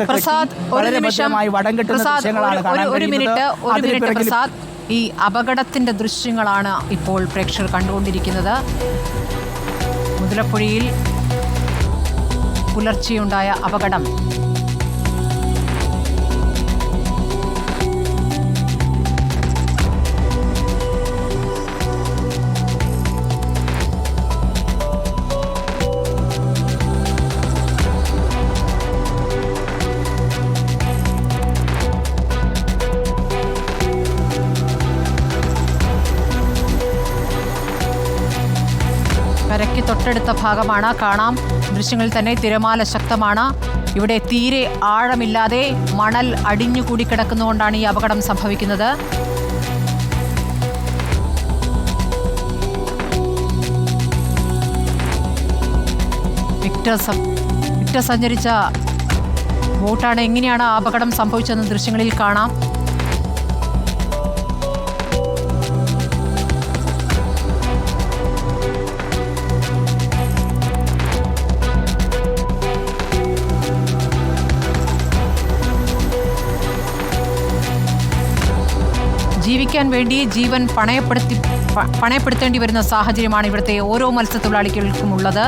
പ്രസാദ് ഒരു നിമിഷം, ഒരു മിനിറ്റ് പ്രസാദ്. ഈ അപകടത്തിന്റെ ദൃശ്യങ്ങളാണ് ഇപ്പോൾ പ്രേക്ഷകർ കണ്ടുകൊണ്ടിരിക്കുന്നത്. മുതലപ്പുഴയിൽ പുലർച്ചെയുണ്ടായ അപകടം. കരയ്ക്ക് തൊട്ടടുത്ത ഭാഗമാണ്. കാണാം ദൃശ്യങ്ങളിൽ തന്നെ തിരമാല ശക്തമാണ്. ഇവിടെ തീരെ ആഴമില്ലാതെ മണൽ അടിഞ്ഞുകൂടി കിടക്കുന്നതുകൊണ്ടാണ് ഈ അപകടം സംഭവിക്കുന്നത്. വിക്ടർ സഞ്ചരിച്ച ബോട്ടാണ്. എങ്ങനെയാണ് അപകടം സംഭവിച്ചതെന്ന് ദൃശ്യങ്ങളിൽ കാണാം. ജീവിക്കാൻ വേണ്ടി ജീവൻ പണയപ്പെടുത്തേണ്ടി വരുന്ന സാഹചര്യമാണ് ഇവിടുത്തെ ഓരോ മത്സ്യത്തൊഴിലാളികൾക്കും ഉള്ളത്.